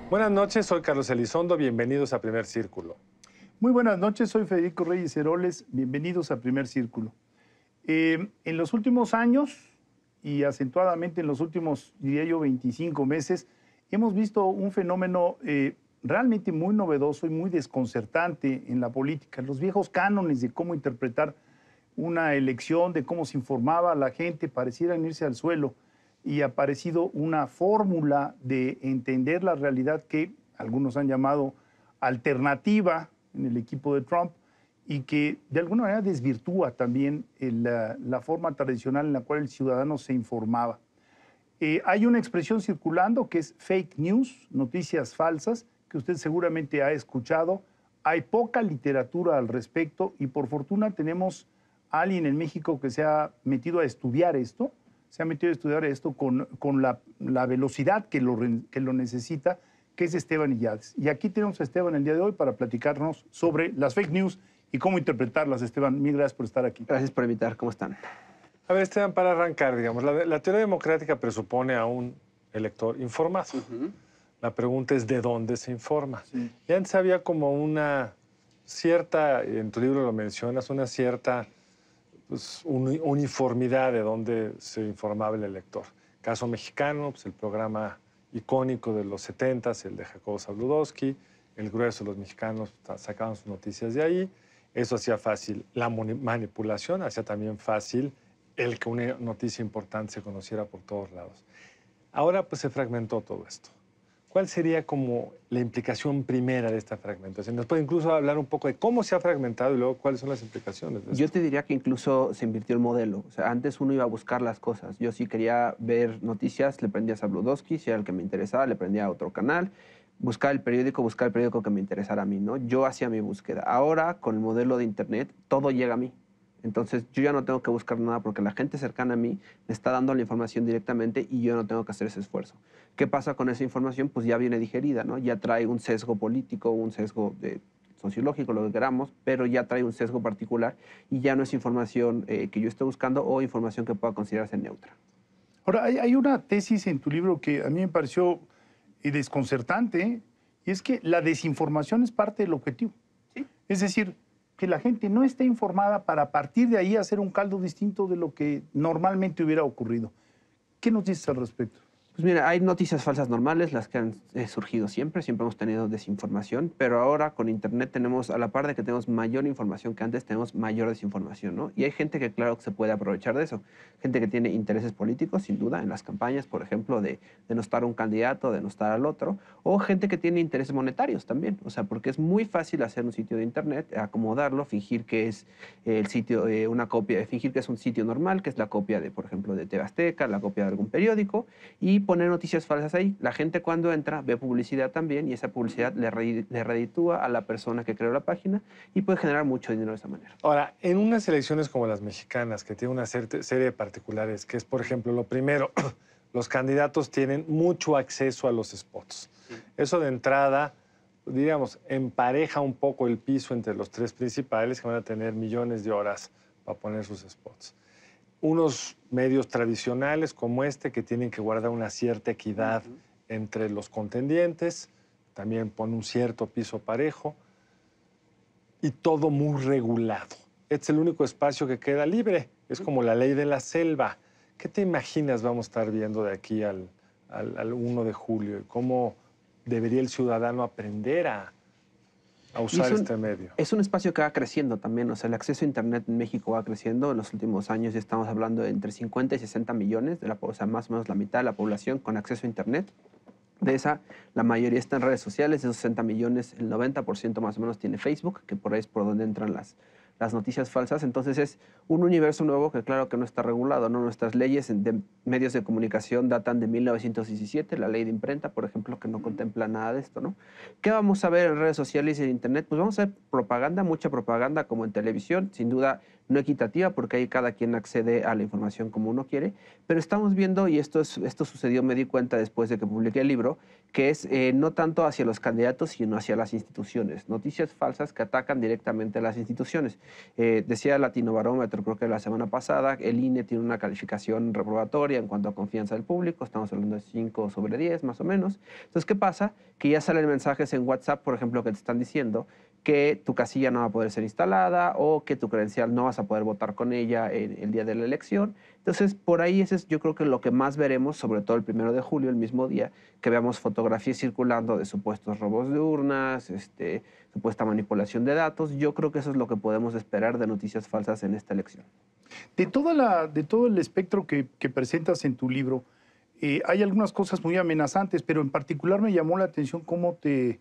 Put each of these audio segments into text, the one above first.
Buenas noches, soy Carlos Elizondo, bienvenidos a Primer Círculo. Muy buenas noches, soy Federico Reyes Heroles, bienvenidos a Primer Círculo. En los últimos años, y acentuadamente en los últimos, diría yo, 25 meses, hemos visto un fenómeno realmente muy novedoso y muy desconcertante en la política. Los viejos cánones de cómo interpretar una elección, de cómo se informaba a la gente, parecieran irse al suelo, y ha aparecido una fórmula de entender la realidad que algunos han llamado alternativa en el equipo de Trump, y que de alguna manera desvirtúa también la forma tradicional en la cual el ciudadano se informaba. Hay una expresión circulando que es fake news, noticias falsas, que usted seguramente ha escuchado. Hay poca literatura al respecto y por fortuna tenemos a alguien en México que se ha metido a estudiar esto, con la velocidad que lo necesita, que es Esteban Illades. Y aquí tenemos a Esteban el día de hoy para platicarnos sobre las fake news y cómo interpretarlas. Esteban, mil gracias por estar aquí. Gracias por invitar. ¿Cómo están? A ver, Esteban, para arrancar, digamos, la teoría democrática presupone a un elector informado. La pregunta es de dónde se informa. Sí. Y antes había como una cierta, en tu libro lo mencionas, una cierta uniformidad de dónde se informaba el elector. Caso mexicano, pues el programa icónico de los 70s, el de Jacobo Zabludovsky, el grueso de los mexicanos sacaban sus noticias de ahí. Eso hacía fácil la manipulación, hacía también fácil el que una noticia importante se conociera por todos lados. Ahora pues se fragmentó todo esto. ¿Cuál sería como la implicación primera de esta fragmentación? Nos puede incluso hablar un poco de cómo se ha fragmentado y luego cuáles son las implicaciones de esto. Yo te diría que incluso se invirtió el modelo. O sea, antes uno iba a buscar las cosas. Yo sí quería ver noticias, le prendía a Zabludovsky, si era el que me interesaba, le prendía a otro canal. Buscar el periódico que me interesara a mí, ¿no? Yo hacía mi búsqueda. Ahora, con el modelo de Internet, todo llega a mí. Entonces, yo ya no tengo que buscar nada porque la gente cercana a mí me está dando la información directamente y yo no tengo que hacer ese esfuerzo. ¿Qué pasa con esa información? Pues ya viene digerida, ¿no? Ya trae un sesgo político, un sesgo sociológico, lo que queramos, pero ya trae un sesgo particular y ya no es información que yo esté buscando o información que pueda considerarse neutra. Ahora, hay una tesis en tu libro que a mí me pareció desconcertante, y es que la desinformación es parte del objetivo. ¿Sí? Es decir, que la gente no esté informada para a partir de ahí hacer un caldo distinto de lo que normalmente hubiera ocurrido. ¿Qué nos dices al respecto? Pues mira, hay noticias falsas normales, las que han surgido siempre hemos tenido desinformación, pero ahora con Internet tenemos, a la par de que tenemos mayor información que antes, tenemos mayor desinformación, ¿no? Y hay gente que claro que se puede aprovechar de eso, gente que tiene intereses políticos, sin duda, en las campañas, por ejemplo, de denostar a un candidato, denostar al otro, o gente que tiene intereses monetarios también, o sea, porque es muy fácil hacer un sitio de Internet, acomodarlo, fingir que es el sitio, una copia, fingir que es un sitio normal, que es la copia de, por ejemplo, de TV Azteca, la copia de algún periódico, y poner noticias falsas ahí. La gente cuando entra ve publicidad también y esa publicidad le reditúa a la persona que creó la página y puede generar mucho dinero de esa manera. Ahora, en unas elecciones como las mexicanas, que tienen una serie de particulares, que es, por ejemplo, lo primero, los candidatos tienen mucho acceso a los spots. Sí. Eso de entrada, diríamos, empareja un poco el piso entre los tres principales que van a tener millones de horas para poner sus spots. Unos medios tradicionales como este que tienen que guardar una cierta equidad entre los contendientes, también pone un cierto piso parejo y todo muy regulado. Este es el único espacio que queda libre, es como la ley de la selva. ¿Qué te imaginas vamos a estar viendo de aquí al 1 de julio? ¿Cómo debería el ciudadano aprender a usar este medio? Es un espacio que va creciendo también, o sea, el acceso a Internet en México va creciendo. En los últimos años ya estamos hablando de entre 50 y 60 millones, o sea, más o menos la mitad de la población con acceso a Internet. De esa, la mayoría está en redes sociales, de esos 60 millones, el 90% más o menos tiene Facebook, que por ahí es por donde entran las noticias falsas. Entonces es un universo nuevo que claro que no está regulado, ¿no? Nuestras leyes de medios de comunicación datan de 1917, la ley de imprenta, por ejemplo, que no contempla nada de esto, ¿no? ¿Qué vamos a ver en redes sociales y en Internet? Pues vamos a ver propaganda, mucha propaganda como en televisión. Sin duda, no equitativa, porque ahí cada quien accede a la información como uno quiere, pero estamos viendo, y esto sucedió, me di cuenta después de que publiqué el libro, que es no tanto hacia los candidatos, sino hacia las instituciones. Noticias falsas que atacan directamente a las instituciones. Decía Latinobarómetro, creo que la semana pasada, el INE tiene una calificación reprobatoria en cuanto a confianza del público, estamos hablando de 5 sobre 10 más o menos. Entonces, ¿qué pasa? Que ya salen mensajes en WhatsApp, por ejemplo, que te están diciendo que tu casilla no va a poder ser instalada o que tu credencial no vas a poder votar con ella el día de la elección. Entonces, por ahí ese es yo creo que lo que más veremos, sobre todo el 1 de julio, el mismo día, que veamos fotografías circulando de supuestos robos de urnas, supuesta manipulación de datos. Yo creo que eso es lo que podemos esperar de noticias falsas en esta elección. De todo el espectro que presentas en tu libro, hay algunas cosas muy amenazantes, pero en particular me llamó la atención cómo te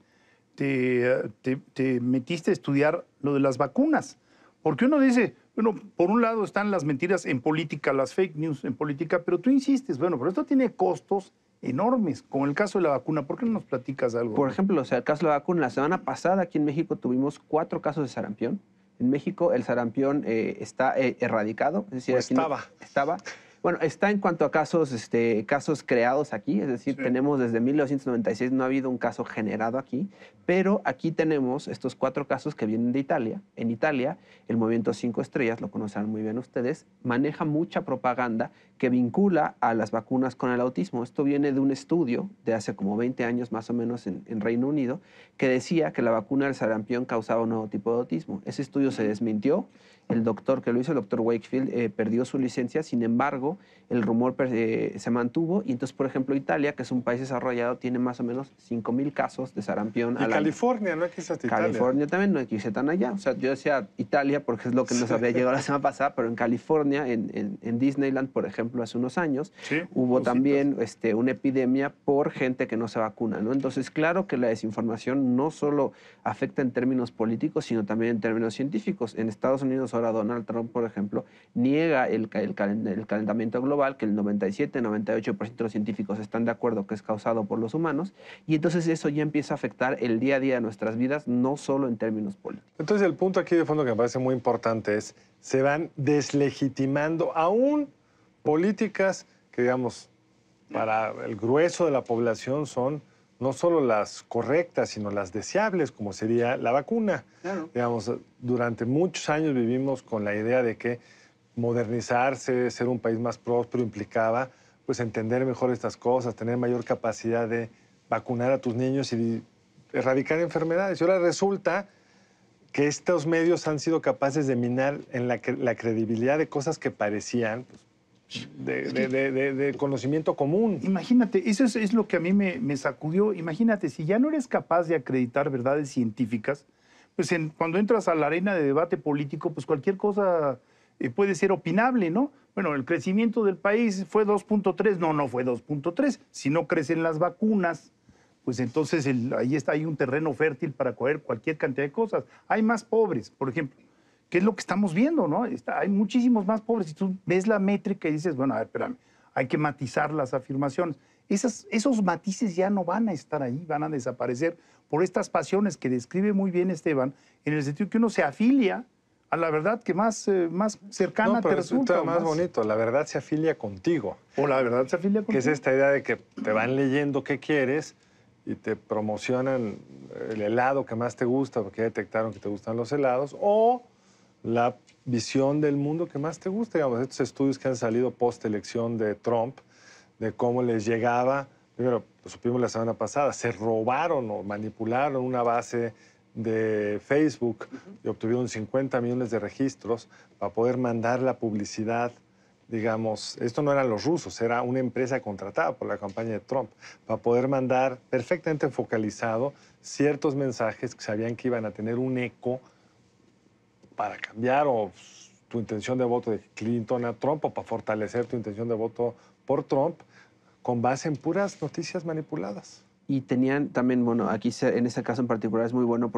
metiste a estudiar lo de las vacunas. Porque uno dice, bueno, por un lado están las mentiras en política, las fake news en política, pero tú insistes, bueno, pero esto tiene costos enormes, como el caso de la vacuna. ¿Por qué no nos platicas algo? Por ejemplo, o sea, el caso de la vacuna, la semana pasada aquí en México tuvimos 4 casos de sarampión. En México el sarampión está erradicado, es decir, estaba. Bueno, está en cuanto a casos creados aquí, es decir, tenemos desde 1996, no ha habido un caso generado aquí, pero aquí tenemos estos 4 casos que vienen de Italia. En Italia, el movimiento 5 Estrellas, lo conocerán muy bien ustedes, maneja mucha propaganda que vincula a las vacunas con el autismo. Esto viene de un estudio de hace como 20 años más o menos en Reino Unido, que decía que la vacuna del sarampión causaba un nuevo tipo de autismo. Ese estudio se desmintió. El doctor que lo hizo, el doctor Wakefield, perdió su licencia. Sin embargo, el rumor se mantuvo. Y entonces, por ejemplo, Italia, que es un país desarrollado, tiene más o menos 5,000 casos de sarampión al año. Y California, no quise hasta Italia. California también, no quise tan allá. O sea, yo decía Italia porque es lo que nos había llegado la semana pasada, pero en California, en Disneyland, por ejemplo, hace unos años, hubo también una epidemia por gente que no se vacuna, ¿no? Entonces, claro que la desinformación no solo afecta en términos políticos, sino también en términos científicos. En Estados Unidos, ahora Donald Trump, por ejemplo, niega el calentamiento global, que el 97-98% de los científicos están de acuerdo que es causado por los humanos, y entonces eso ya empieza a afectar el día a día de nuestras vidas, no solo en términos políticos. Entonces el punto aquí de fondo que me parece muy importante es, se van deslegitimando aún políticas que, digamos, para el grueso de la población son no solo las correctas, sino las deseables, como sería la vacuna. Claro. Digamos, durante muchos años vivimos con la idea de que modernizarse, ser un país más próspero implicaba pues entender mejor estas cosas, tener mayor capacidad de vacunar a tus niños y erradicar enfermedades. Y ahora resulta que estos medios han sido capaces de minar en la credibilidad de cosas que parecían pues, de conocimiento común. Imagínate, eso es lo que a mí me sacudió. Imagínate, si ya no eres capaz de acreditar verdades científicas, pues cuando entras a la arena de debate político, pues cualquier cosa puede ser opinable, ¿no? Bueno, el crecimiento del país fue 2.3, no fue 2.3. Si no crecen las vacunas, pues entonces hay un terreno fértil para coger cualquier cantidad de cosas. Hay más pobres, por ejemplo. ¿Qué es lo que estamos viendo, no? Hay muchísimos más pobres. Y tú ves la métrica y dices, bueno, a ver, espérame, hay que matizar las afirmaciones. Esos matices ya no van a estar ahí, van a desaparecer por estas pasiones que describe muy bien Esteban, en el sentido que uno se afilia a la verdad que más cercana te resulta. Más bonito, la verdad se afilia contigo. O la verdad se afilia contigo. Que es esta idea de que te van leyendo qué quieres y te promocionan el helado que más te gusta porque ya detectaron que te gustan los helados, o la visión del mundo que más te gusta. Digamos, estos estudios que han salido post-elección de Trump, de cómo les llegaba, primero, lo supimos la semana pasada, se robaron o manipularon una base de Facebook y obtuvieron 50 millones de registros para poder mandar la publicidad. Digamos, esto no eran los rusos, era una empresa contratada por la campaña de Trump para poder mandar perfectamente focalizado ciertos mensajes que sabían que iban a tener un eco para cambiar o tu intención de voto de Clinton a Trump o para fortalecer tu intención de voto por Trump con base en puras noticias manipuladas. Y tenían también, bueno, aquí en este caso en particular es muy bueno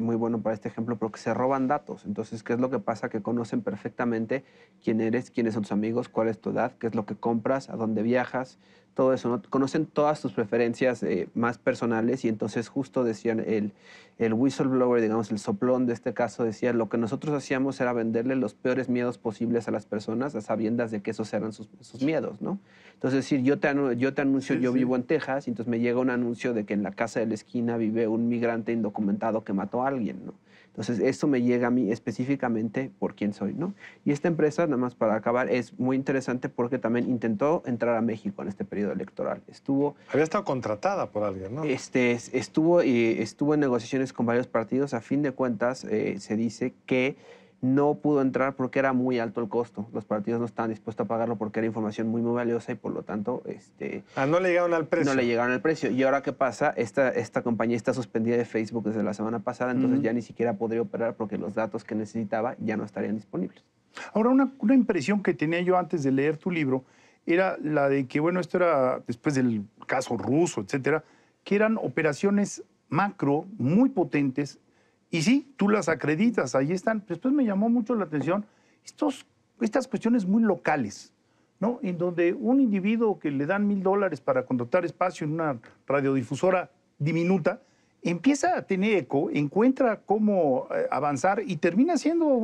muy bueno para este ejemplo porque se roban datos. Entonces, ¿qué es lo que pasa? Que conocen perfectamente quién eres, quiénes son tus amigos, cuál es tu edad, qué es lo que compras, a dónde viajas, todo eso, ¿no? Conocen todas tus preferencias más personales y entonces justo decían el whistleblower, digamos, el soplón de este caso decía, lo que nosotros hacíamos era venderle los peores miedos posibles a las personas a sabiendas de que esos eran sus miedos, ¿no? Entonces, es decir, yo te anuncio, Sí, yo sí. vivo en Texas, y entonces me llega un anuncio de que en la casa de la esquina vive un migrante indocumentado que mató a alguien, ¿no? Entonces, esto me llega a mí específicamente por quién soy, ¿no? Y esta empresa, nada más para acabar, es muy interesante porque también intentó entrar a México en este periodo electoral. Había estado contratada por alguien, ¿no? Estuvo en negociaciones con varios partidos. A fin de cuentas, se dice que no pudo entrar porque era muy alto el costo. Los partidos no estaban dispuestos a pagarlo porque era información muy, muy valiosa y por lo tanto No le llegaron al precio. no le llegaron al precio. Y ahora, ¿qué pasa? Esta compañía está suspendida de Facebook desde la semana pasada, entonces ya ni siquiera podría operar porque los datos que necesitaba ya no estarían disponibles. Ahora, una impresión que tenía yo antes de leer tu libro era la de que, bueno, esto era después del caso ruso, etcétera, que eran operaciones macro muy potentes. Y sí, tú las acreditas, ahí están. Después me llamó mucho la atención estas cuestiones muy locales, ¿no? En donde un individuo que le dan $1,000 para contratar espacio en una radiodifusora diminuta, empieza a tener eco, encuentra cómo avanzar y termina siendo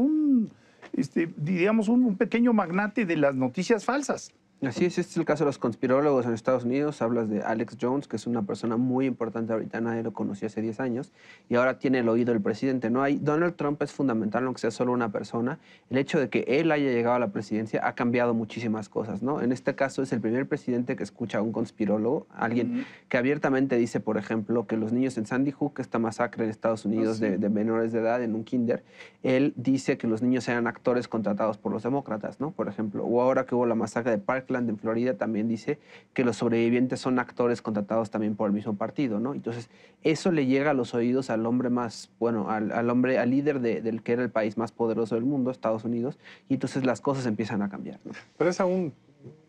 digamos, un pequeño magnate de las noticias falsas. Así es, este es el caso de los conspirólogos en Estados Unidos. Hablas de Alex Jones, que es una persona muy importante ahorita, nadie lo conocía hace 10 años, y ahora tiene el oído del presidente. Donald Trump es fundamental, aunque sea solo una persona. El hecho de que él haya llegado a la presidencia ha cambiado muchísimas cosas, ¿no? En este caso es el primer presidente que escucha a un conspirólogo, alguien que abiertamente dice, por ejemplo, que los niños en Sandy Hook, esta masacre en Estados Unidos de menores de edad en un kinder, él dice que los niños eran actores contratados por los demócratas, ¿no? Por ejemplo, o ahora que hubo la masacre de Parkland en Florida, también dice que los sobrevivientes son actores contratados también por el mismo partido, ¿no? Entonces, eso le llega a los oídos al hombre más, bueno, al líder del que era el país más poderoso del mundo, Estados Unidos, y entonces las cosas empiezan a cambiar, ¿no? Pero es aún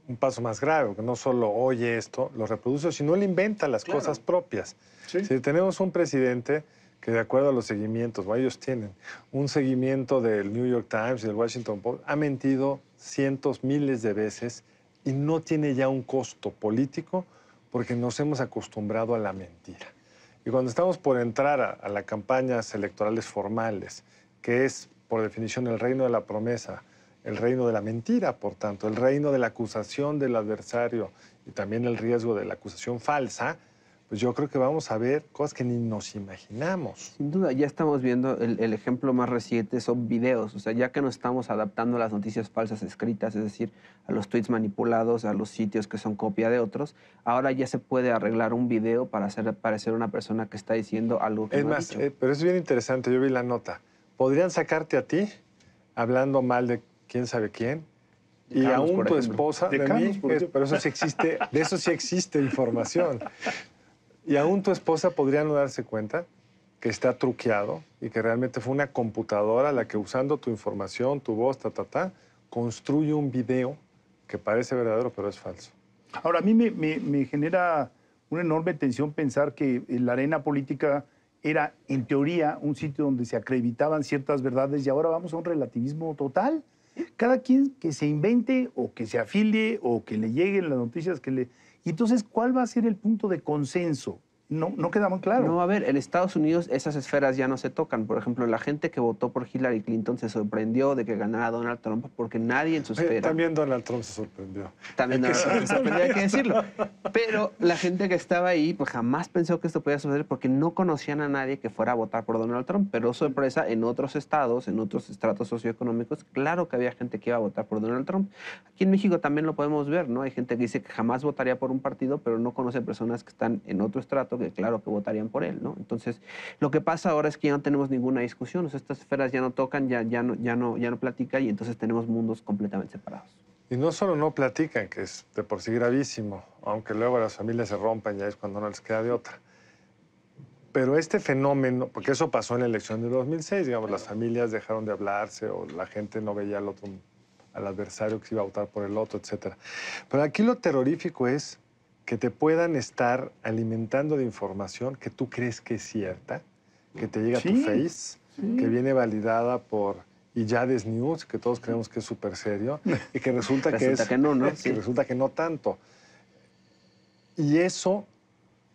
un paso más grave, que no solo oye esto, lo reproduce, sino él inventa las cosas propias. Sí. Si tenemos un presidente que, de acuerdo a los seguimientos, o ellos tienen un seguimiento del New York Times y del Washington Post, ha mentido cientos, miles de veces y no tiene ya un costo político porque nos hemos acostumbrado a la mentira. Y cuando estamos por entrar a las campañas electorales formales, que es, por definición, el reino de la promesa, el reino de la mentira, por tanto, el reino de la acusación del adversario y también el riesgo de la acusación falsa, pues yo creo que vamos a ver cosas que ni nos imaginamos. Sin duda, ya estamos viendo el ejemplo más reciente, son videos. O sea, ya que nos estamos adaptando a las noticias falsas escritas, es decir, a los tweets manipulados, a los sitios que son copia de otros, ahora ya se puede arreglar un video para hacer parecer una persona que está diciendo algo que Es no ha más, dicho. pero es bien interesante, yo vi la nota. Podrían sacarte a ti hablando mal de quién sabe quién, y Carlos, aún por tu ejemplo. esposa, De de Carlos, mí, por ejemplo. pero eso sí existe, de eso sí existe información. Y aún tu esposa podría no darse cuenta que está truqueado y que realmente fue una computadora la que, usando tu información, tu voz, construye un video que parece verdadero, pero es falso. Ahora, a mí me genera una enorme tensión pensar que la arena política era, en teoría, un sitio donde se acreditaban ciertas verdades y ahora vamos a un relativismo total. Cada quien que se invente o que se afilie o que le lleguen las noticias que le... Y entonces, ¿cuál va a ser el punto de consenso? No queda muy claro. No, a ver, en Estados Unidos esas esferas ya no se tocan. Por ejemplo, la gente que votó por Hillary Clinton se sorprendió de que ganara Donald Trump porque nadie en su Oye, esfera... también Donald Trump se sorprendió. También Donald Trump se sorprendió, hay que decirlo. Pero la gente que estaba ahí pues jamás pensó que esto podía suceder porque no conocían a nadie que fuera a votar por Donald Trump. Pero sorpresa, en otros estados, en otros estratos socioeconómicos, claro que había gente que iba a votar por Donald Trump. Aquí en México también lo podemos ver, ¿no? Hay gente que dice que jamás votaría por un partido, pero no conoce personas que están en otro estrato que claro que votarían por él, ¿no? Entonces, lo que pasa ahora es que ya no tenemos ninguna discusión. O sea, estas esferas ya no tocan, ya no platican y entonces tenemos mundos completamente separados. Y no solo no platican, que es de por sí gravísimo, aunque luego las familias se rompan, ya es cuando no les queda de otra. Pero este fenómeno, porque eso pasó en la elección de 2006, digamos, las familias dejaron de hablarse o la gente no veía al otro, al adversario que se iba a votar por el otro, etc. Pero aquí lo terrorífico es que te puedan estar alimentando de información que tú crees que es cierta, que te llega a tu face, que viene validada por Iyades News, que todos creemos que es súper serio, y que resulta que no, ¿no? que resulta que no tanto. Y eso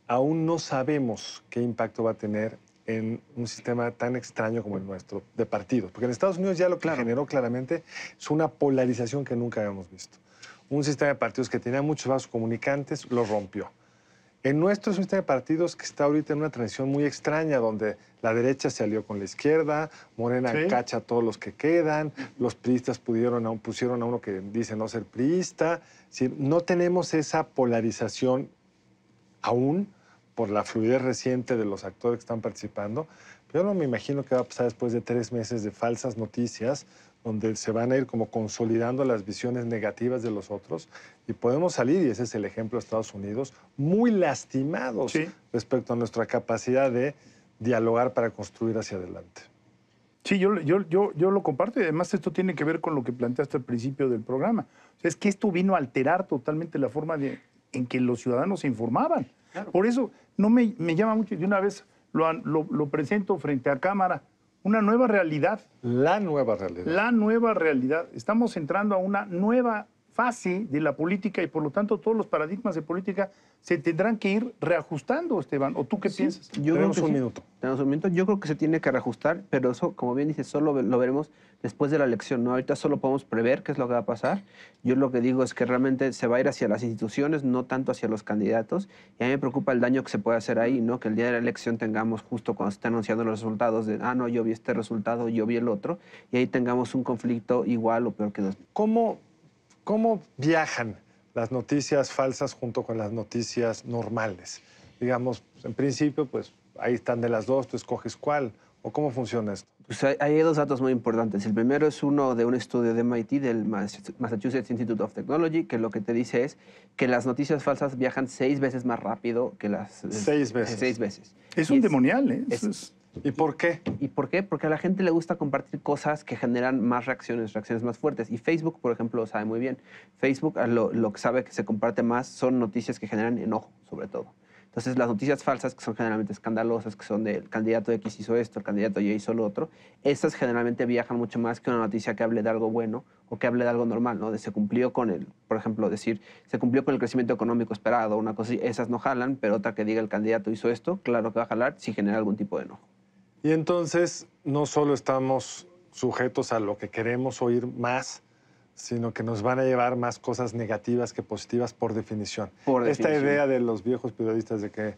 aún no sabemos qué impacto va a tener en un sistema tan extraño como el nuestro, de partidos. Porque en Estados Unidos ya lo que generó claramente es una polarización que nunca habíamos visto. Un sistema de partidos que tenía muchos vasos comunicantes lo rompió. En nuestro es un sistema de partidos que está ahorita en una transición muy extraña, donde la derecha se alió con la izquierda, Morena cacha a todos los que quedan, los priistas pusieron a uno que dice no ser priista. Es decir, no tenemos esa polarización aún por la fluidez reciente de los actores que están participando. Pero yo no me imagino qué va a pasar después de 3 meses de falsas noticias, donde se van a ir como consolidando las visiones negativas de los otros y podemos salir, y ese es el ejemplo de Estados Unidos, muy lastimados respecto a nuestra capacidad de dialogar para construir hacia adelante. Sí, yo lo comparto y además esto tiene que ver con lo que planteaste al principio del programa. O sea, es que esto vino a alterar totalmente la forma en que los ciudadanos se informaban. Claro. Por eso no me llama mucho, y de una vez lo presento frente a cámara, una nueva realidad. La nueva realidad. La nueva realidad. Estamos entrando a una nueva fase de la política y por lo tanto todos los paradigmas de política se tendrán que ir reajustando, Esteban. ¿O tú qué piensas? Tenemos un minuto. Tenemos un minuto. Yo creo que se tiene que reajustar, pero eso, como bien dices, solo lo veremos después de la elección, ¿no? Ahorita solo podemos prever qué es lo que va a pasar. Yo lo que digo es que realmente se va a ir hacia las instituciones, no tanto hacia los candidatos. Y a mí me preocupa el daño que se puede hacer ahí, ¿no? Que el día de la elección tengamos justo cuando se están anunciando los resultados de, no, yo vi este resultado, yo vi el otro, y ahí tengamos un conflicto igual o peor que los... ¿Cómo viajan las noticias falsas junto con las noticias normales? Digamos, en principio, pues ahí están de las dos, tú escoges cuál. ¿O cómo funciona esto? Pues hay 2 datos muy importantes. El primero es uno de un estudio de MIT, del Massachusetts Institute of Technology, que lo que te dice es que las noticias falsas viajan 6 veces más rápido que las... 6 veces. 6 veces. Es un demonial, ¿eh? ¿Y por qué? ¿Y por qué? Porque a la gente le gusta compartir cosas que generan más reacciones más fuertes. Y Facebook, por ejemplo, lo sabe muy bien. Facebook lo que sabe que se comparte más son noticias que generan enojo, sobre todo. Entonces, las noticias falsas, que son generalmente escandalosas, que son del candidato X hizo esto, el candidato Y hizo lo otro, esas generalmente viajan mucho más que una noticia que hable de algo bueno o que hable de algo normal, ¿no? De se cumplió con el, por ejemplo, decir, se cumplió con el crecimiento económico esperado, una cosa así, esas no jalan, pero otra que diga el candidato hizo esto, claro que va a jalar si genera algún tipo de enojo. Y entonces, no solo estamos sujetos a lo que queremos oír más, sino que nos van a llevar más cosas negativas que positivas por definición. Esta idea de los viejos periodistas de que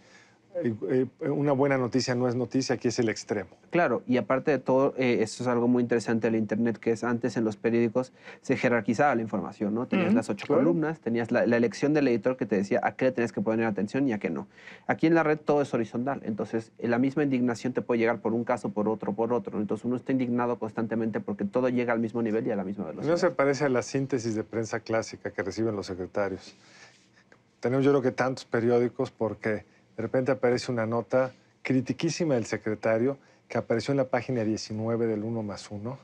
una buena noticia no es noticia, aquí es el extremo. Claro, y aparte de todo, esto es algo muy interesante del Internet, que es antes en los periódicos se jerarquizaba la información, ¿no? Tenías las 8 columnas, tenías la elección del editor que te decía a qué le tenías que poner atención y a qué no. Aquí en la red todo es horizontal, entonces la misma indignación te puede llegar por un caso, por otro, entonces uno está indignado constantemente porque todo llega al mismo nivel y a la misma velocidad. No se parece a la síntesis de prensa clásica que reciben los secretarios. Tenemos yo creo que tantos periódicos porque de repente aparece una nota critiquísima del secretario que apareció en la página 19 del 1+1,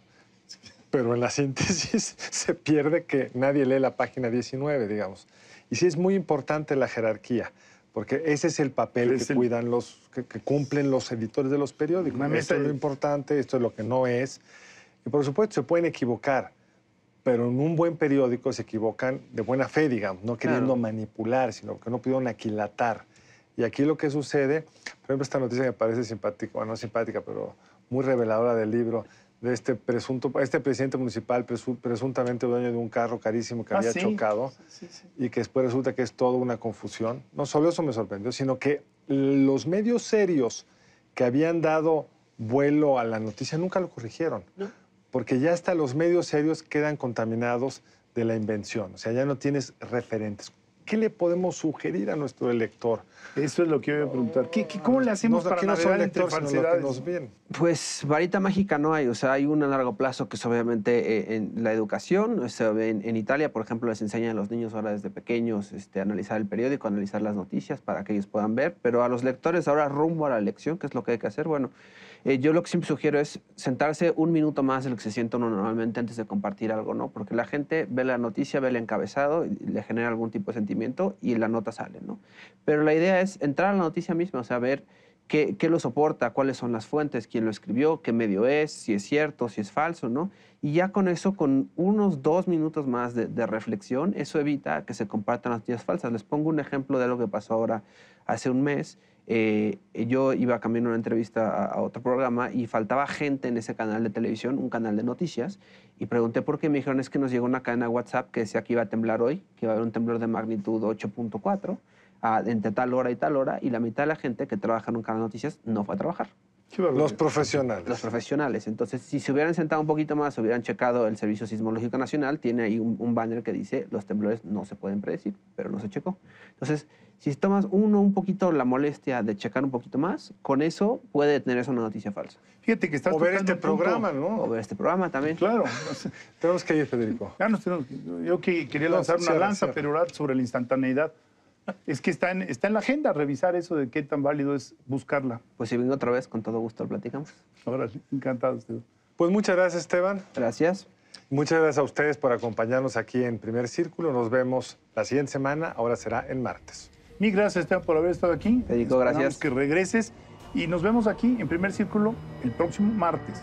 pero en la síntesis se pierde que nadie lee la página 19, digamos. Y sí es muy importante la jerarquía, porque ese es el papel que cuidan que cumplen los editores de los periódicos. Esto es lo importante, esto es lo que no es. Y por supuesto se pueden equivocar, pero en un buen periódico se equivocan de buena fe, digamos, no queriendo manipular, sino que no pudieron aquilatar. Y aquí lo que sucede, por ejemplo, esta noticia me parece simpática, bueno, no simpática, pero muy reveladora del libro, de este presidente municipal presuntamente dueño de un carro carísimo que había chocado y que después resulta que es toda una confusión. No solo eso me sorprendió, sino que los medios serios que habían dado vuelo a la noticia nunca lo corrigieron. No. Porque ya hasta los medios serios quedan contaminados de la invención. O sea, ya no tienes referentes. ¿Qué le podemos sugerir a nuestro elector? Eso es lo que yo iba a preguntar. ¿Cómo le hacemos para navegar entre falsedades? Pues varita mágica no hay. O sea, hay una a largo plazo que es obviamente en la educación. O sea, en Italia, por ejemplo, les enseñan a los niños ahora desde pequeños analizar el periódico, analizar las noticias para que ellos puedan ver. Pero a los lectores ahora rumbo a la elección, ¿qué es lo que hay que hacer? Bueno, Yo lo que siempre sugiero es sentarse un minuto más de lo que se sienta uno normalmente antes de compartir algo, ¿no? Porque la gente ve la noticia, ve el encabezado, y le genera algún tipo de sentimiento y la nota sale, ¿no? Pero la idea es entrar a la noticia misma, o sea, ver qué lo soporta, cuáles son las fuentes, quién lo escribió, qué medio es, si es cierto, si es falso, ¿no? Y ya con eso, con unos 2 minutos más de reflexión, eso evita que se compartan las noticias falsas. Les pongo un ejemplo de lo que pasó ahora hace un mes. Yo iba cambiando una entrevista a otro programa y faltaba gente en ese canal de televisión, un canal de noticias, y pregunté por qué. Me dijeron, es que nos llegó una cadena de WhatsApp que decía que iba a temblar hoy, que iba a haber un temblor de magnitud 8.4 entre tal hora y tal hora, y la mitad de la gente que trabaja en un canal de noticias no fue a trabajar. Los profesionales. Los profesionales. Entonces, si se hubieran sentado un poquito más, hubieran checado el Servicio Sismológico Nacional, tiene ahí un banner que dice, los temblores no se pueden predecir, pero no se checó. Entonces, si tomas un poquito la molestia de checar un poquito más, con eso puede tener eso una noticia falsa. Fíjate que estás O ver tocando este un punto- programa, ¿no? O ver este programa también. Claro. Tenemos que ir, Federico. Ya nos tenemos que- Yo quería lanzar una cierra, lanza, cierra. pero ahora sobre la instantaneidad. Es que está en la agenda revisar eso de qué tan válido es buscarla. Pues si vengo otra vez, con todo gusto lo platicamos. Ahora sí, encantado. Esteban. Pues muchas gracias, Esteban. Gracias. Muchas gracias a ustedes por acompañarnos aquí en Primer Círculo. Nos vemos la siguiente semana. Ahora será el martes. Mil gracias, Esteban, por haber estado aquí. Federico, Esperamos gracias. que regreses y nos vemos aquí en Primer Círculo el próximo martes.